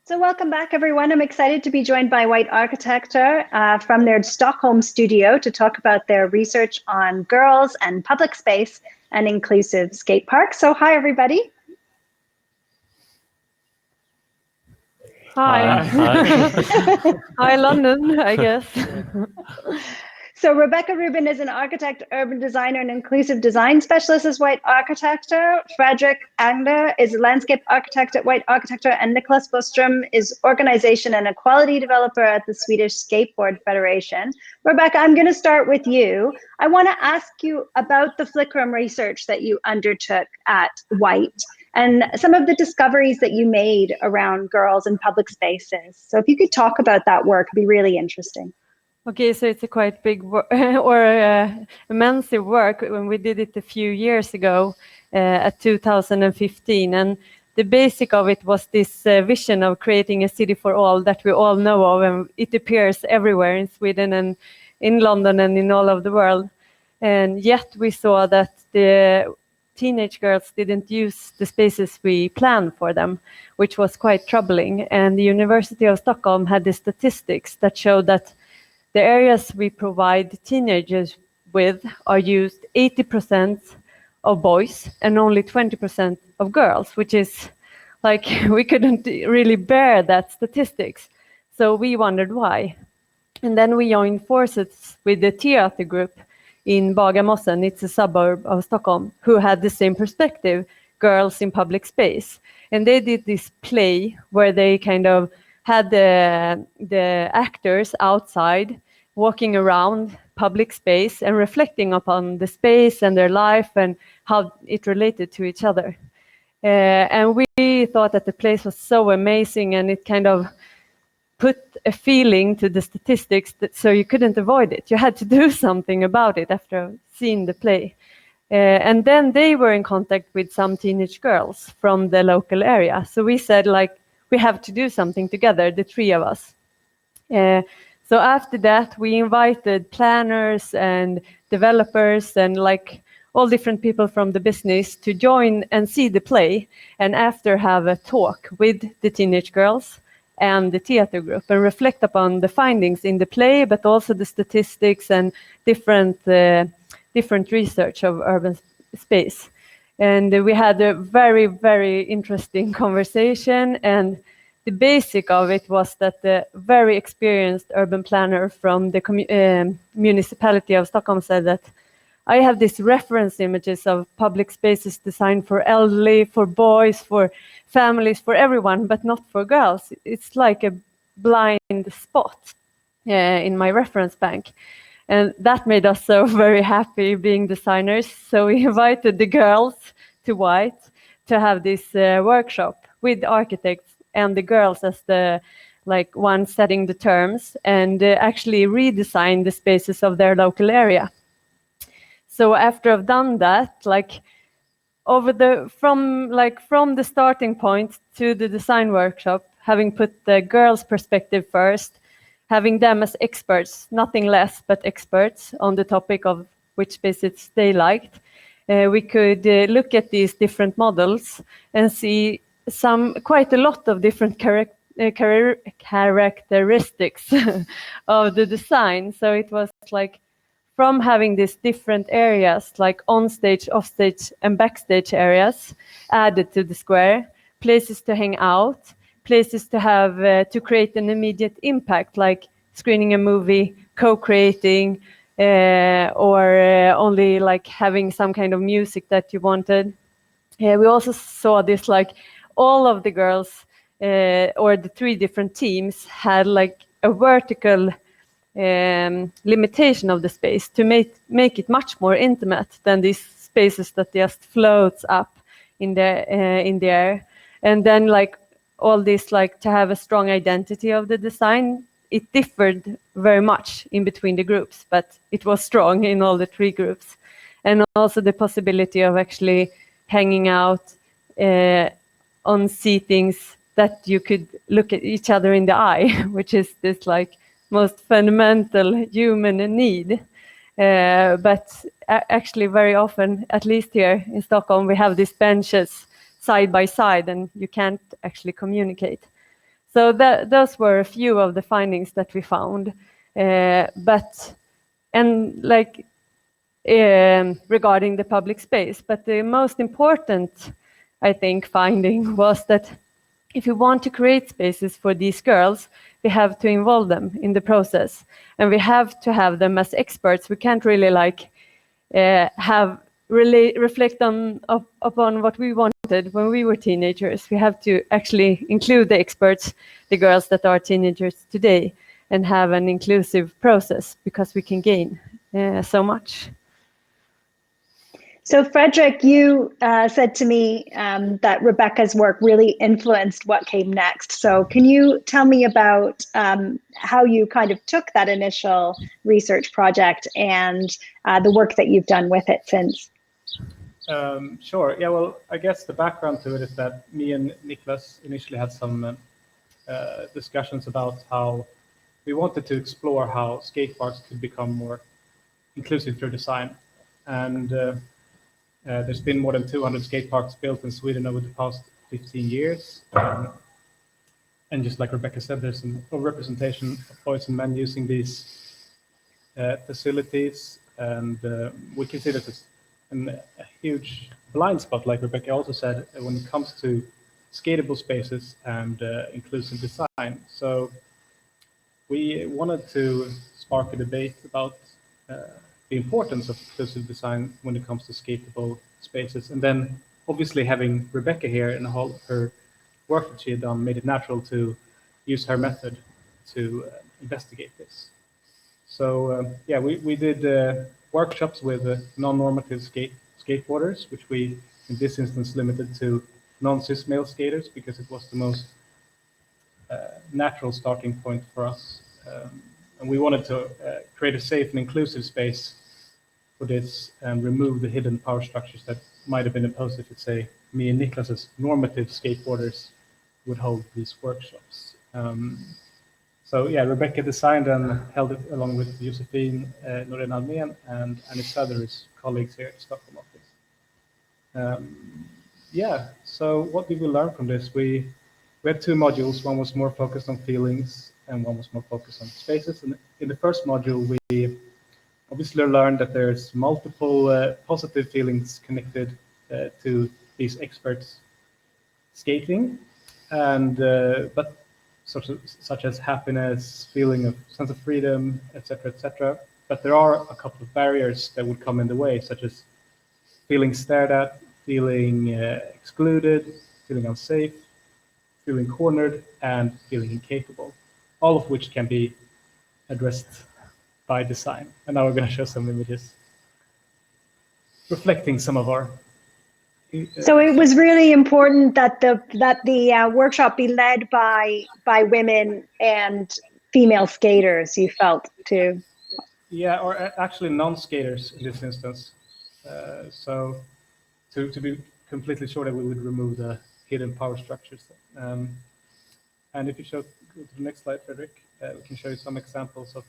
So welcome back, everyone. I'm excited to be joined by White Architecture from their Stockholm studio to talk about their research on girls and public space and inclusive skate parks. So hi, everybody. Hi. Hi, London, I guess. So Rebecca Rubin is an architect, urban designer, and inclusive design specialist at White Architecture. Fredrik Angler is a landscape architect at White Architecture, and Niklas Bostrom is organization and equality developer at the Swedish Skateboard Federation. Rebecca, I'm going to start with you. I want to ask you about the Flickrum research that you undertook at White and some of the discoveries that you made around girls in public spaces. So if you could talk about that work, it'd be really interesting. Okay, so it's a quite big immense work when we did it a few years ago at 2015. And the basic of it was this vision of creating a city for all that we all know of. And it appears everywhere in Sweden and in London and in all of the world. And yet we saw that the teenage girls didn't use the spaces we planned for them, which was quite troubling. And the University of Stockholm had the statistics that showed that the areas we provide teenagers with are used 80% of boys and only 20% of girls, which is like we couldn't really bear that statistics. So we wondered why. And then we joined forces with the theater group in Bagarmossen, it's a suburb of Stockholm, who had the same perspective, girls in public space. And they did this play where they kind of had the actors outside walking around public space and reflecting upon the space and their life and how it related to each other. And we thought that the place was so amazing, and it kind of put a feeling to the statistics so you couldn't avoid it. You had to do something about it after seeing the play. And then they were in contact with some teenage girls from the local area. So we said, like, we have to do something together, the three of us. So after that, we invited planners and developers and like all different people from the business to join and see the play, and after have a talk with the teenage girls and the theater group and reflect upon the findings in the play, but also the statistics and different research of urban space. And we had a very, very interesting conversation, and the basic of it was that the very experienced urban planner from the municipality of Stockholm said that I have these reference images of public spaces designed for elderly, for boys, for families, for everyone, but not for girls. It's like a blind spot in my reference bank. And that made us so very happy being designers. So we invited the girls to White to have this workshop with architects and the girls as the one setting the terms and actually redesign the spaces of their local area. So after I've done that, from the starting point to the design workshop, having put the girls' perspective first, having them as experts, nothing less but experts on the topic of which spaces they liked, we could look at these different models and see quite a lot of different characteristics of the design. So it was like from having these different areas like on-stage, off-stage and backstage areas added to the square, places to hang out, places to have to create an immediate impact, like screening a movie, co-creating, or only like having some kind of music that you wanted. We also saw this like all of the girls or the three different teams had like a vertical limitation of the space to make it much more intimate than these spaces that just floats up in the air. And then like all this, like to have a strong identity of the design, it differed very much in between the groups, but it was strong in all the three groups. And also the possibility of actually hanging out on seatings that you could look at each other in the eye, which is this like most fundamental human need. But actually very often, at least here in Stockholm, we have these benches side by side and you can't actually communicate. So those were a few of the findings that we found. Regarding the public space. But the most important, I think, finding was that if we want to create spaces for these girls, we have to involve them in the process, and we have to have them as experts. We can't really reflect upon what we wanted when we were teenagers. We have to actually include the experts, the girls that are teenagers today, and have an inclusive process, because we can gain so much. So Fredrik, you said to me that Rebecca's work really influenced what came next. So can you tell me about how you kind of took that initial research project and the work that you've done with it since? Sure. Yeah, well, I guess the background to it is that me and Niklas initially had some discussions about how we wanted to explore how skate parks could become more inclusive through design. And there's been more than 200 skate parks built in Sweden over the past 15 years. And just like Rebecca said, there's an overrepresentation of boys and men using these facilities. And we can see that it's a huge blind spot, like Rebecca also said, when it comes to skatable spaces and inclusive design. So we wanted to spark a debate about the importance of inclusive design when it comes to skatable spaces. And then obviously having Rebecca here and all her work that she had done made it natural to use her method to investigate this. So yeah, we did workshops with non-normative skateboarders, which we in this instance limited to non-cis male skaters because it was the most natural starting point for us. And we wanted to create a safe and inclusive space for this and remove the hidden power structures that might have been imposed if, let's say, me and Niklas as normative skateboarders would hold these workshops. So yeah, Rebecca designed and held it along with Josefin Norén Almén and Annie Söder's colleagues here at Stockholm office. Yeah, so what did we learn from this? We had two modules. One was more focused on feelings and one was more focused on spaces. And in the first module, we obviously learned that there's multiple positive feelings connected to these experts skating, and but such as happiness, feeling of sense of freedom, etc., etc. But there are a couple of barriers that would come in the way, such as feeling stared at, feeling excluded, feeling unsafe, feeling cornered, and feeling incapable, all of which can be addressed by design. And now we're going to show some images reflecting some of our. So it was really important that the workshop be led by women and female skaters, you felt too. Yeah, or actually non-skaters in this instance. So to be completely sure that we would remove the hidden power structures. And if you go to the next slide, Fredrik, we can show you some examples of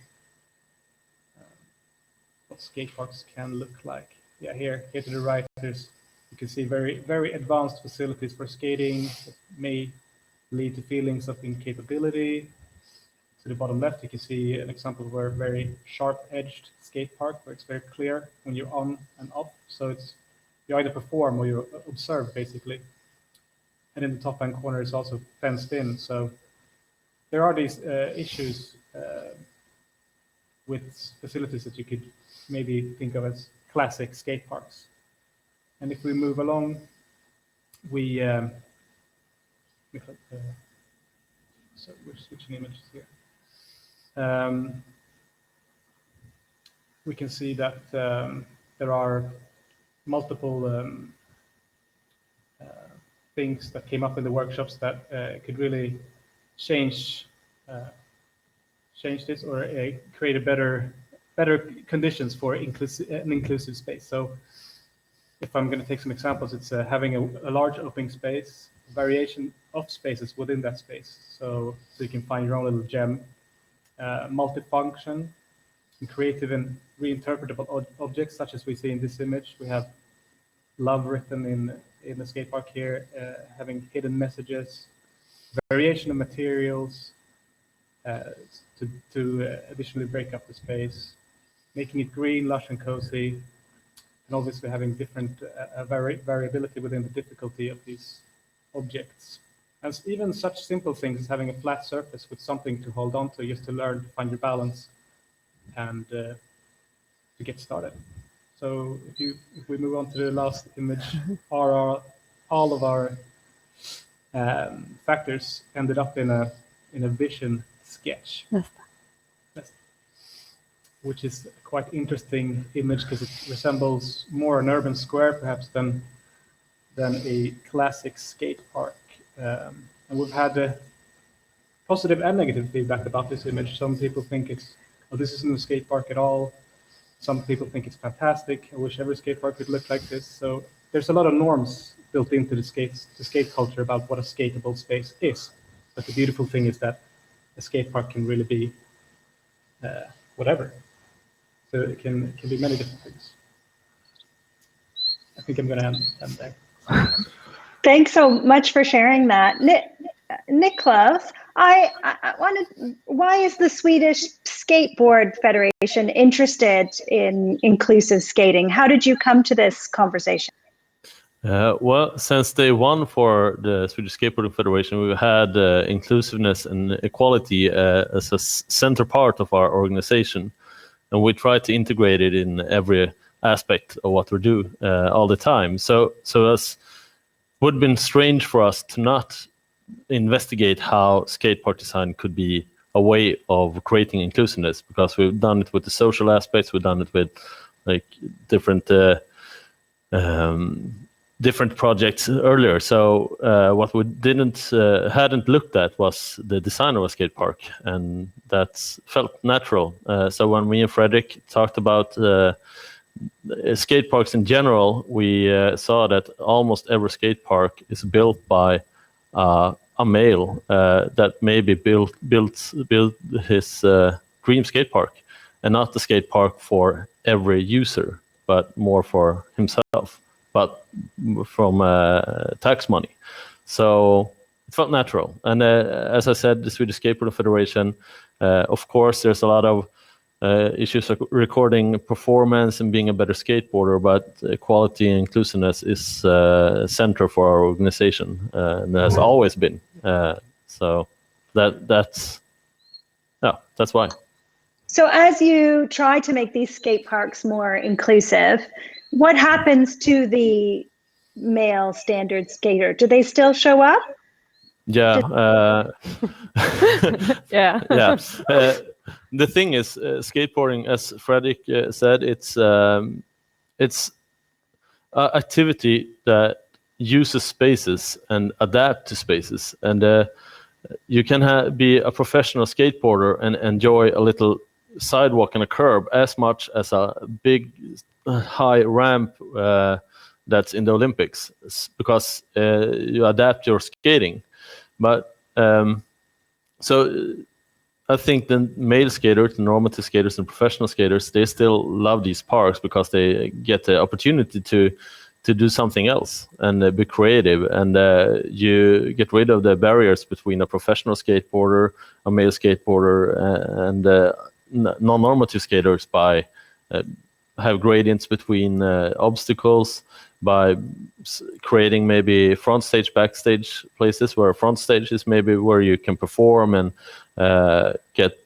what skate parks can look like. Yeah, here to the right, you can see very, very advanced facilities for skating that may lead to feelings of incapability. To the bottom left, you can see an example of a very sharp-edged skate park where it's very clear when you're on and off. So you either perform or you observe, basically. And in the top-hand corner, it's also fenced in. So there are these issues with facilities that you could maybe think of as classic skate parks. And if we move along, we're switching images here. We can see that there are multiple things that came up in the workshops that could really change this or create a better conditions for an inclusive space. So if I'm going to take some examples, it's having a large open space, variation of spaces within that space. So you can find your own little gem, multifunction, and creative and reinterpretable objects, such as we see in this image. We have love written in the skate park here, having hidden messages, variation of materials to additionally break up the space, making it green, lush, and cozy, and obviously having different variability within the difficulty of these objects. And even such simple things as having a flat surface with something to hold on to, just to learn to find your balance and to get started. So if we move on to the last image, all of our factors ended up in a vision sketch. Yes. Which is a quite interesting image because it resembles more an urban square perhaps than a classic skate park. And we've had positive and negative feedback about this image. Some people think this isn't a skate park at all. Some people think it's fantastic. I wish every skate park could look like this. So there's a lot of norms built into the skate culture about what a skateable space is. But the beautiful thing is that a skate park can really be whatever. So it can be many different things. I think I'm going to end there. Thanks so much for sharing that. Niklas, I wanted, why is the Swedish Skateboard Federation interested in inclusive skating? How did you come to this conversation? Well, since day one for the Swedish Skateboarding Federation, we've had inclusiveness and equality as a center part of our organization. And we try to integrate it in every aspect of what we do all the time. So it would have been strange for us to not investigate how skate park design could be a way of creating inclusiveness, because we've done it with the social aspects, we've done it with like different projects earlier. So what we hadn't looked at was the design of a skate park, and that felt natural. So when me and Fredrik talked about skate parks in general, we saw that almost every skate park is built by a male that maybe built his dream skate park, and not the skate park for every user, but more for himself, but from tax money. So it felt natural. And as I said, the Swedish Skateboarding Federation, of course, there's a lot of issues like recording performance and being a better skateboarder, but equality and inclusiveness is center for our organization, and has always been. So that's why. So as you try to make these skate parks more inclusive, what happens to the male standard skater? Do they still show up? Yeah. Yeah. Yeah. The thing is, skateboarding, as Fredrik said, it's activity that uses spaces and adapt to spaces. And you can be a professional skateboarder and enjoy a little sidewalk and a curb as much as a big high ramp that's in the Olympics, because you adapt your skating. But so I think the male skaters, the normative skaters and professional skaters, they still love these parks because they get the opportunity to do something else and be creative, and you get rid of the barriers between a professional skateboarder, a male skateboarder, and non-normative skaters by have gradients between obstacles, by creating maybe front stage, backstage places, where front stage is maybe where you can perform and get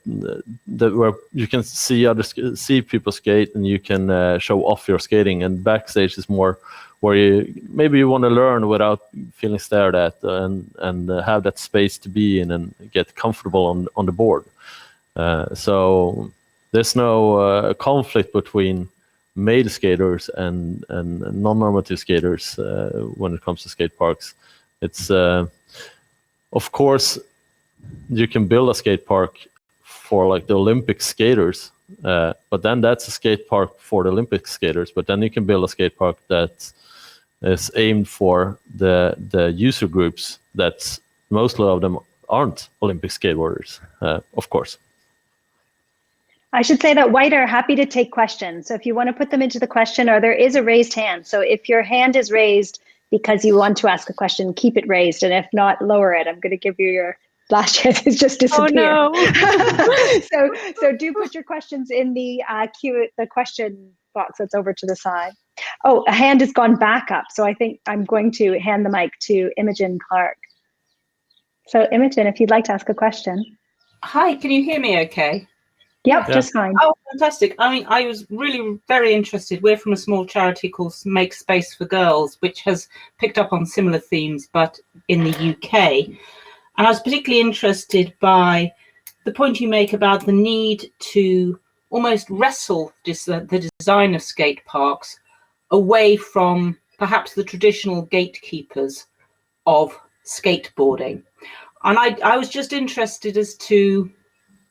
where you can see people skate and you can show off your skating, and backstage is more where you want to learn without feeling stared at, and have that space to be in and get comfortable on the board. So there's no conflict between male skaters and non-normative skaters when it comes to skate parks. It's of course you can build a skate park for like the Olympic skaters, but then that's a skate park for the Olympic skaters. But then you can build a skate park that is aimed for the user groups that mostly of them aren't Olympic skateboarders, of course. I should say that White are happy to take questions. So if you want to put them into the question, or there is a raised hand. So if your hand is raised, because you want to ask a question, keep it raised, and if not, lower it. I'm going to give you your last chance. It's just disappeared. Oh no! So do put your questions in the the question box that's over to the side. Oh, a hand has gone back up, so I think I'm going to hand the mic to Imogen Clark. So Imogen, if you'd like to ask a question. Hi, can you hear me okay? Yep, Yeah. just fine. Oh, fantastic. I mean, I was really very interested. We're from a small charity called Make Space for Girls, which has picked up on similar themes, but in the UK. And I was particularly interested by the point you make about the need to almost wrestle the design of skate parks away from perhaps the traditional gatekeepers of skateboarding. And I was just interested as to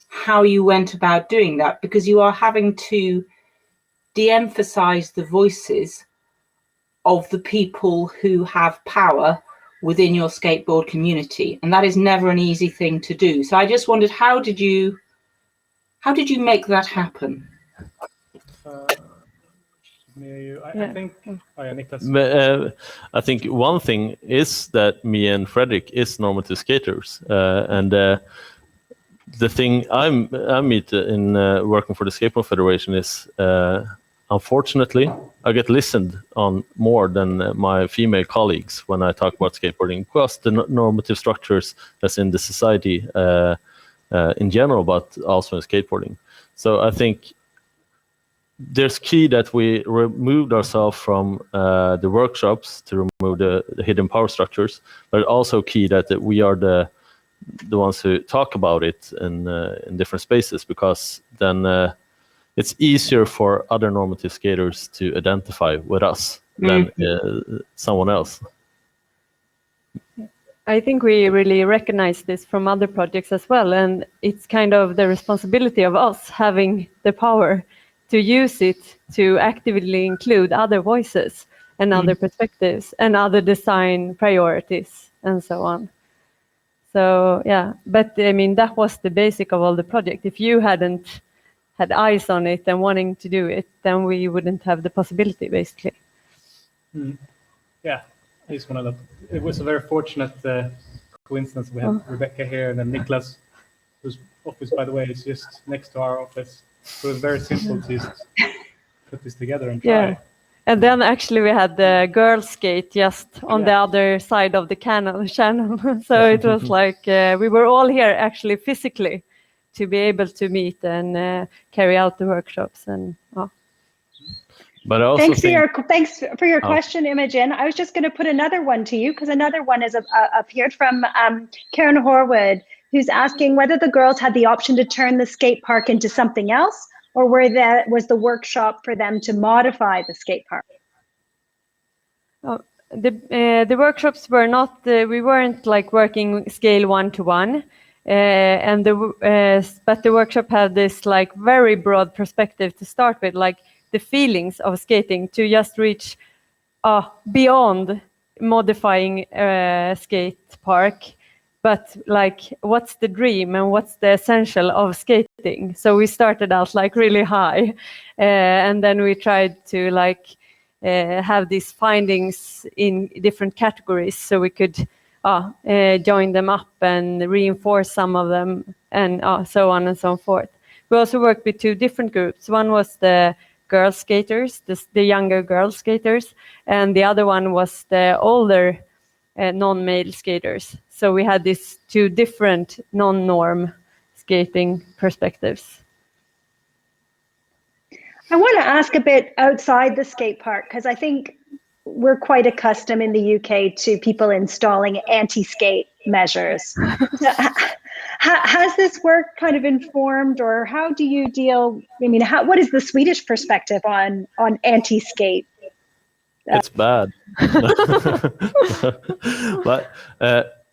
how you went about doing that, because you are having to de-emphasize the voices of the people who have power within your skateboard community, and that is never an easy thing to do. So I just wondered, how did you make that happen? I think, oh yeah, Niklas. I think one thing is that me and Fredrik is normative skaters, and the thing I meet in working for the Skateboard Federation is, unfortunately, I get listened on more than my female colleagues when I talk about skateboarding, because the normative structures that's in the society in general, but also in skateboarding. So I think there's key that we removed ourselves from the workshops to remove the hidden power structures, but also key that we are the ones who talk about it in different spaces, because then it's easier for other normative skaters to identify with us than someone else. I think we really recognize this from other projects as well, and it's kind of the responsibility of us having the power to use it to actively include other voices and other perspectives and other design priorities and so on. So yeah, but I mean, that was the basic of all the project. If you hadn't had eyes on it and wanting to do it, then we wouldn't have the possibility, basically. Yeah, it was a very fortunate coincidence. We have Rebecca here, and then Niklas, whose office, by the way, is just next to our office. So it was very simple to just put this together and try. Yeah. And then actually we had the girl skate just on the other side of the channel. So it was like we were all here actually physically to be able to meet and carry out the workshops. And But I also thanks for your question, Imogen. I was just going to put another one to you, because another one is appeared from Karen Horwood, who's asking whether the girls had the option to turn the skate park into something else, or was the workshop for them to modify the skate park? The workshops were not. We weren't like working scale 1-to-1, but the workshop had this like very broad perspective to start with, like the feelings of skating, to just reach beyond modifying a skate park. But like, what's the dream and what's the essential of skating? So we started out like really high, and then we tried to like have these findings in different categories, so we could join them up and reinforce some of them, and so on and so forth. We also worked with two different groups. One was the girl skaters, the younger girl skaters, and the other one was the older non-male skaters. So we had these two different non-norm skating perspectives. I want to ask a bit outside the skate park, because I think we're quite accustomed in the UK to people installing anti-skate measures. Has this work kind of informed, or how do you deal? I mean, what is the Swedish perspective on anti-skate? It's bad, but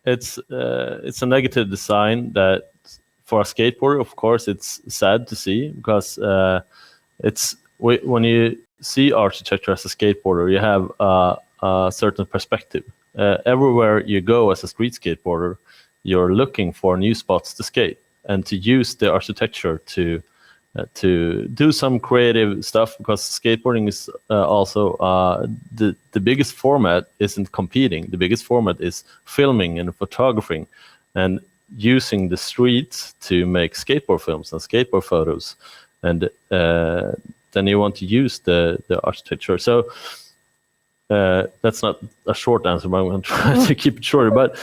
it's a negative design that, for a skateboarder, of course, it's sad to see, because when you see architecture as a skateboarder, you have a certain perspective. Everywhere you go as a street skateboarder, you're looking for new spots to skate and to use the architecture to to do some creative stuff, because skateboarding is also the biggest format isn't competing. The biggest format is filming and photographing and using the streets to make skateboard films and skateboard photos. And then you want to use the architecture. So that's not a short answer, but I'm going to try to keep it shorter. But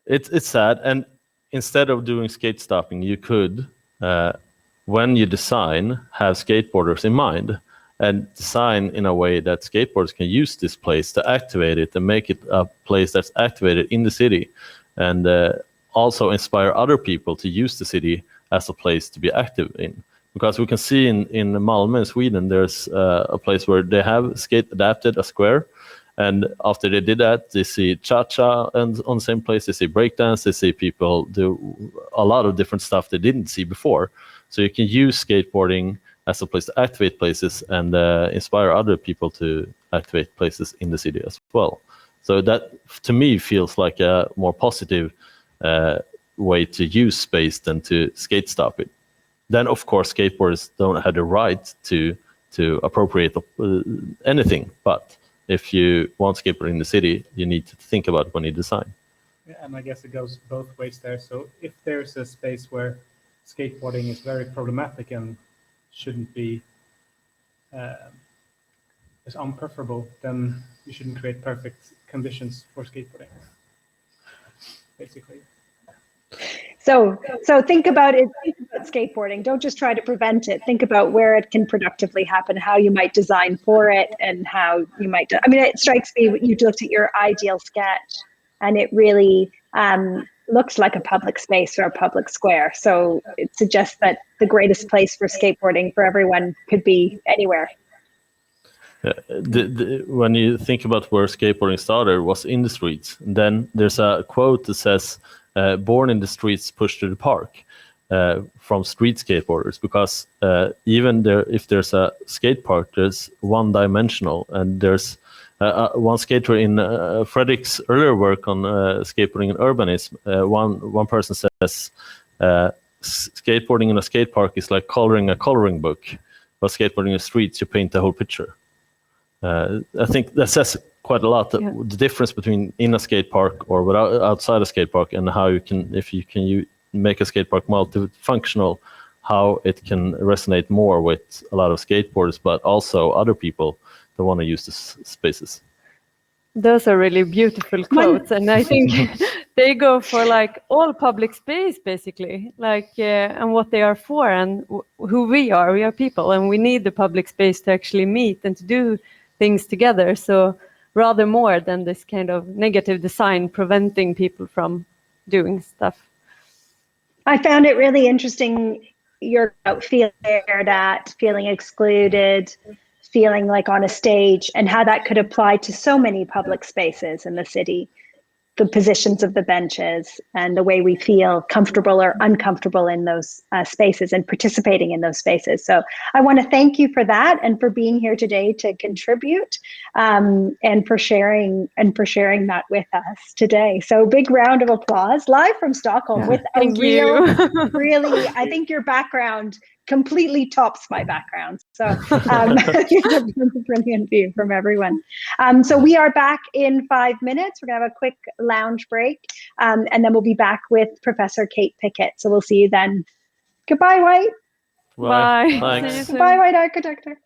it's sad. And instead of doing skate stopping, you could, when you design, have skateboarders in mind and design in a way that skateboarders can use this place to activate it and make it a place that's activated in the city, and also inspire other people to use the city as a place to be active in. Because we can see in Malmö in Sweden, there's a place where they have skate adapted a square. And after they did that, they see cha-cha, and on the same place, they see breakdance, they see people do a lot of different stuff they didn't see before. So you can use skateboarding as a place to activate places and inspire other people to activate places in the city as well. So that, to me, feels like a more positive way to use space than to skate stop it. Then, of course, skateboarders don't have the right to appropriate anything, but if you want skateboarding in the city, you need to think about it when you design. Yeah, and I guess it goes both ways there. So if there's a space where skateboarding is very problematic and shouldn't be is unpreferable, then you shouldn't create perfect conditions for skateboarding, basically. So think about it. Think about skateboarding. Don't just try to prevent it. Think about where it can productively happen, how you might design for it, and how you might. I mean, it strikes me you looked at your ideal sketch, and it really looks like a public space or a public square. So it suggests that the greatest place for skateboarding for everyone could be anywhere. When you think about where skateboarding started, it was in the streets. And then there's a quote that says, born in the streets, pushed to the park, from street skateboarders, because even there, if there's a skate park, there's one-dimensional, and there's one skater in Fredrik's earlier work on skateboarding and urbanism. One person says skateboarding in a skate park is like coloring a coloring book, but skateboarding in the streets, you paint the whole picture. I think that says quite a lot, the difference between in a skate park or without, outside a skate park, and how you can, if you can make a skate park multifunctional, how it can resonate more with a lot of skateboarders, but also other people that want to use the spaces. Those are really beautiful quotes, and I think they go for like all public space, basically, like and what they are for, and who we are. We are people, and we need the public space to actually meet and to do things together. So rather more than this kind of negative design preventing people from doing stuff. I found it really interesting, your feeling stared at, feeling excluded, feeling like on a stage, and how that could apply to so many public spaces in the city. The positions of the benches and the way we feel comfortable or uncomfortable in those spaces and participating in those spaces. So I want to thank you for that and for being here today to contribute and for sharing that with us today. So big round of applause live from Stockholm with a real, really, I think your background completely tops my background. So it's a brilliant view from everyone. So we are back in 5 minutes. We're gonna have a quick lounge break, and then we'll be back with Professor Kate Pickett. So we'll see you then. Goodbye, White. Bye. Thanks. Goodbye, White Architecture.